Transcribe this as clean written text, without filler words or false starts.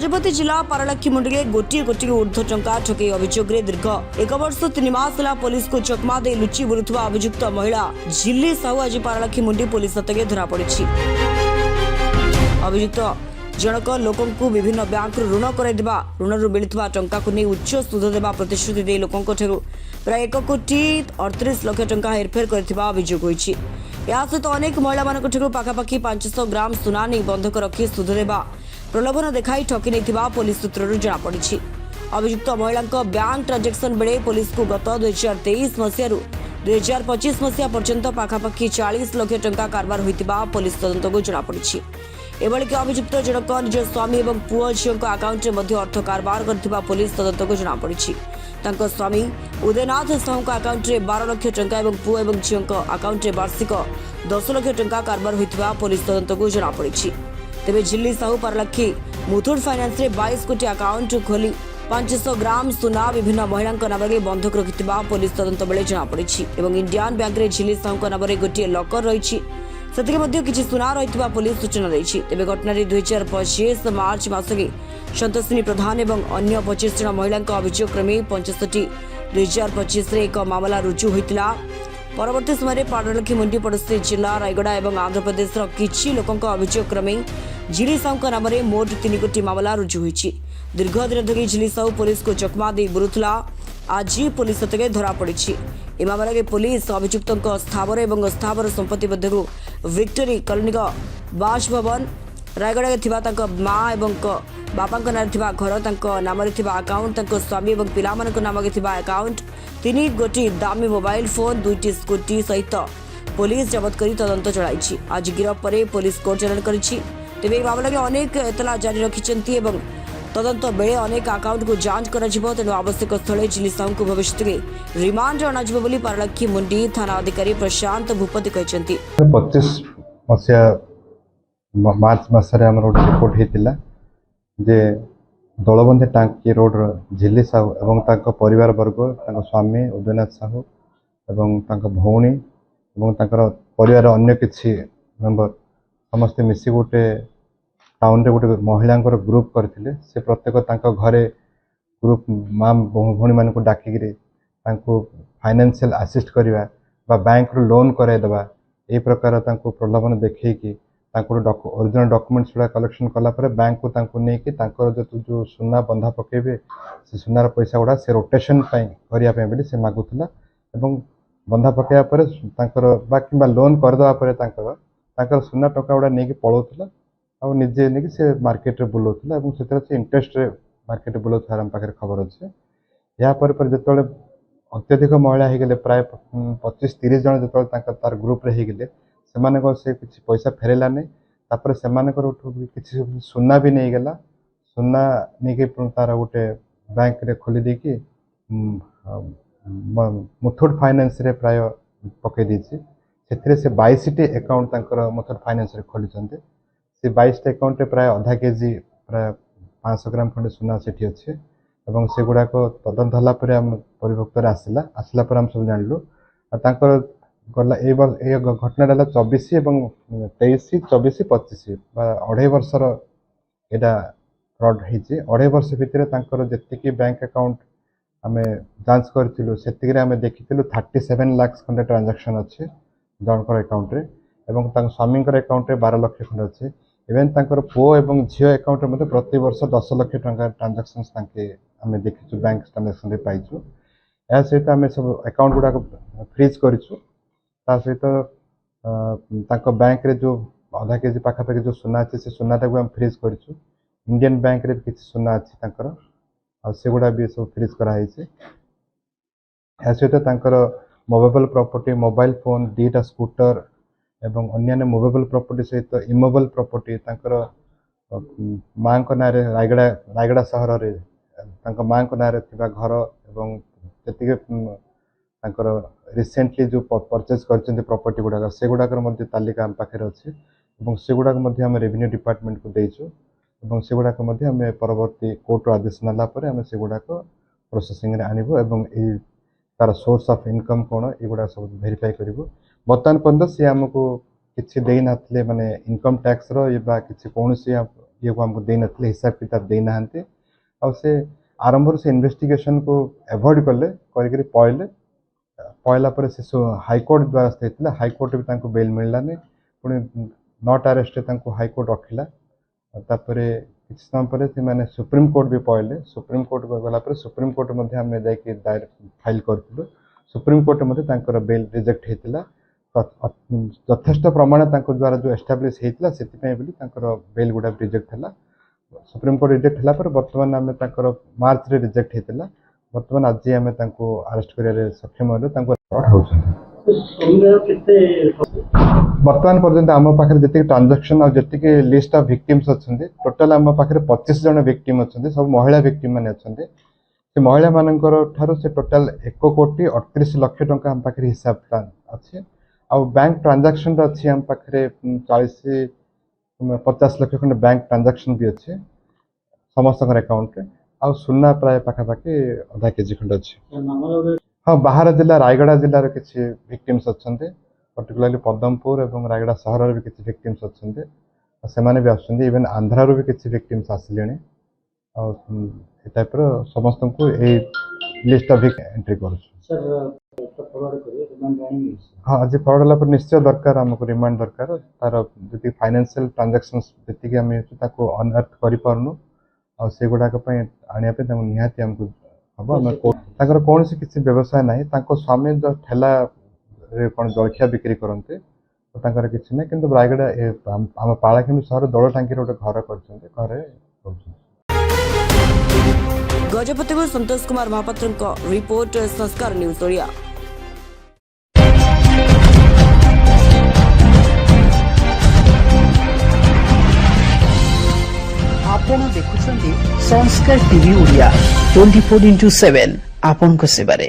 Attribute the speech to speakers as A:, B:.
A: गजपति जिला पारलाखीमुंडी में गोटे कोटी ऊर्ध्व टंका ठकई अभियोग दीर्घ 1 वर्ष 3 मास पुलिस को चकमा दे लुचि बुलुवा अभियुक्त महिला झिल्ली साहू आज पारलाखीमुंडी पुलिस हाथ धरा पड़ी। अभियुक्त जनक लोकंकु विभिन्न बैंक ऋण कराइदेवा ऋण मिलुवा टंका को नहीं उच्च सुध देवा प्रतिश्रुति दे लोकंक ठारू प्राय 1 कोटी 38 लाख टंका हेरफेर करथिबा अभियोग होईछि। या सहित अनेक महिला मानक ठारू पाखापाखि 500 ग्राम सुना नहीं बंधक रखी सुध देवा प्रलोभन देखाई ठकी नहीं पुलिस सूत्रରୁ जनापड़ी। अभियुक्त महिला बैंक ट्रांजेक्शन बेले पुलिस को गत 2023 मसीह 2025 मसीहा पर्यंत पाखापाखि 40 लाख टंका कारबार होइतिबा पुलिस तदंत को जनापड़ी। एभलिक अभियुक्त जनक निज स्वामी और पुओ झीओं आकाउंट में अर्थ कारबार करथिबा पुलिस तदंत को जनापड़ी। तांको स्वामी उदयनाथ साहू आकाउंट में 12 लाख टंका और पुओ और झीओं आकाउंट में वार्षिक 10 लाख टंका कारबार होइतिबा पुलिस तदंत को जनापड़ी। तेबे झिल्ली साहू पारलाखी मुथूट फाइनेंस रे 22 कोटी अकाउंट खोली 500 ग्राम सुना विभिन्न महिला नाम बंधक रखिथिबा पुलिस तदंत बेले जनापड़ी। इंडियन बैंक रे झिल्ली साहू नाम गोटे लकर रही किसी सुना रही पुलिस सूचना देछि। तेबे घटना 2025 मार्च मासरे संतोषिनी प्रधान और अन्य 25 जन महिला अभियोग क्रमे 65/2025 एक मामला रुजु होइतिला। परवर्ती समय पारलाखीमुंडी पड़ोसी जिला रायगड़ा और आंध्र प्रदेश किछि लोकंक अभियोग क्रमे झिल्ली साहू नाम मोट 3 कोटी मामला रुजु होइछि। दीर्घ दिन धरी झिल्ली साहू पुलिस को चकमा दे बुलुथला आज पुलिस हाथ धरा पड़ी। ए मामले पुलिस अभियुक्त स्थावर और अस्थावर संपत्ति मध्य विक्टोरी कॉलोनी बासभवन रायगड़ा में माँ और बापा नाम घर नाम अकाउंट स्वामी और पिला नाम अकाउंट 3 गोटी दामी मोबाइल फोन 2टी स्कूटी सहित पुलिस जबत कर तदंत चलाई। आज गिरफ पर पुलिस कोर्ट चालान करिछि। तेबे मामले में अनेक एतला जारी रखिछन्ति एवं तदंत बेले अनेक अकाउंट को जांच कर तेणु आवश्यक स्थले झिल्ली साहू को भविष्य में रिमांड अणाजिबो बोली पारलाखीमुंडी थाना अधिकारी प्रशांत भूपति कहते।
B: 25 मसीहा मार्च मसरे आम गोटे रिपोर्ट होता जे दलबंधी टांकी रोड झिल्ली साहू एवं परिवार वर्ग स्वामी उदयनाथ साहू एवं भौणी और परिवार अन्य किसी मेंबर समस्ते मिसी गोटे टाउन रे गोटे महिला ग्रुप करथिले। से प्रत्येक घरे ग्रुप माँ भौणी मान को डाकिक फाइनेंशियल असिस्ट करवा बैंक रू लोन कराइदेवा यही प्रकार प्रलोभन देखी ओरिजिनल डॉक्यूमेंट्स गुड़ा कलेक्शन कलापर बैंक को लेकिन जो सुना बंधा पकेबे से सुनार पैसा गुड़ा से रोटेशन करने से मागुला बंधा पकड़ा पर कि लोन करदेवा सुना टका गुड़ा नहीं पलाऊला और निजे नहीं से मार्केट रे बुलाऊला से इंटरेस्ट मार्केट बुलाऊला आम पाखे खबर अच्छे। यापर जो अत्यधिक महिला हो गले प्राय 25-30 जन जो तार ग्रुप रे हो गले से किसी पैसा फेरला नहीं तापर से किसी सुना भी नहीं गला सुना नहीं तार गोटे बैंक रे खोली देकी मुथूट फाइनेंस रे प्राय पकई देछि। से 22टी अकाउंट मुथूट फाइनेंस रे खोली से 22टी अकाउंट रे प्राय आधा केजी प्राय 500 ग्राम खंडे सुना से अच्छे और से गुड़ाक तदंत होगापर आम परिभक्त आसला पर आम सब जानलु गला ये घटना 24 और 23 24 25 2.5 वर्षर यहाँ फ्रड होती 2.5 वर्ष भितर जी बैंक अकाउंट आम जांच करूँ से आम देखी 37 लाख खंडे ट्रांजेक्शन अच्छे जनकर अकाउंट रे एवं स्वामी अकाउंट रे 12 लाख खंडे अच्छे इवेन पुओ और झील अकाउंट में प्रति वर्ष 10 लाख टंका ट्रांजेक्शन आम देखी बैंक ट्रांजेक्शन पाइचु। या सहित आम सब अकाउंट गुड़ाक फ्रीज करूँ सहित बैंक रे जो आधा केजी पाखापाखि जो सुना अच्छे से सुनाटा को आम फ्रीज करूँ। इंडियन बैंक रे किसी सुना अच्छी से गुड़ा भी सब फ्रीज कराई। या सहित मूवेबल प्रॉपर्टी मोबाइल फोन 2टा स्कूटर एवं अन्य मूवेबल प्रॉपर्टी सहित इमूवेबल प्रॉपर्टी माँ ना रायगड़ा सहर में माँ ना घर एवं जी रिसेंटली जो परचेज कर प्रॉपर्टी गुड़ाक से गुड़ाकर तालिका आम पाखे अच्छे से गुड़ाक रेवेन्यू डिपार्टमेंट को देचु से गुड़ाक आम परवर्ती कोर्ट आदेश नालापर आम से गुड़ाक प्रोसेसिंग आणबू एवं तार सोर्स ऑफ इनकम कौन युवा सब वेरीफाई करूँ। बर्तमान पर्यटन सी आमको किसी दे ना माने इनकम टैक्स रो किसी कौन ये को हमको दे नथिले हिसाब किताब दे नाहंते आ से आरंभ से इन्वेस्टिगेशन को एवॉइड कले करी पळले पळला पर से हाईकोर्ट द्वारा स्थित हाईकोर्ट भी तांको बेल मिललानी पुणी नॉट अरेस्ट तांको हाईकोर्ट रखिला तापरे किछ समय पर से माने सुप्रीम कोर्ट भी पळले सुप्रीम कोर्ट गला पर सुप्रीम कोर्ट मध्ये हम जाके दायर फाइल करथिलु सुप्रीम कोर्ट मध्ये तांकर बेल रिजेक्ट हेतिला यथेष्ट प्रमाण तांको द्वारा जो एस्टाब्लिश हेतिला सेति पय बोली तांकर बेल गुडा रिजेक्ट हला सुप्रीम कोर्ट रिजेक्ट हला पर वर्तमान हम तांकर मार्च रे रिजेक्ट हेतिला वर्तमान आज हम तांको अरेस्ट करिया सक्षम होले तांको होछन वर्तमान पर्यंत आम पाखे जी ट्रांजाक्शन और जी लिस्ट ऑफ विक्टिम्स अच्छा टोटाल आम पाखे 25 जन विक्टिम अच्छा सब महिला विक्टिम मैंने अच्छा से महिला मानकर ठारू से टोटाल 1,38,00,000 टंका आम पाखे हिसाब अच्छे आ बैंक ट्रांजाक्शन अच्छी आम पाखे 40-50 लाख खंड बैंक ट्रांजाक्शन भी अच्छे समस्त अकाउंट आ सुना प्राय पाखापाखि आधा केजी खंड अच्छे हाँ बाहर जिला रायगड़ा जिलार किसी विक्टिम्स अच्छा पर्टिकुलाली पदमपुर और रायगड़ा सहर भी किसी विक्टिम्स अच्छा से भी आसुँच इवेन आंध्रारू भी किसी विक्टिम्स आसिले टाइप समस्त को लिस्ट ऑफ एंट्री कर हाँ आज फरवर्ड है निश्चय दरकार आमको रिमांड दरकार तार जी फाइनेंशियल ट्रांजैक्शन जी आम अनअर्थ करूँ आ से गुड़ाक आने निहाती आमको हम कौन सी किसी व्यवसाय ना स्वामी जो ठेला कौन जलखिया बिक्री करते तो किसी ना कि रायगड़ा आम पालाखिंड सहर दौड़ टांगी गोटे घर कर
A: गजपति संतोष कुमार महापात्र रिपोर्ट संस्कार न्यूज ओडिया।
C: आपण देखुछंती संस्कार टीवी ओडिया 24/7 आपण को सेबारे।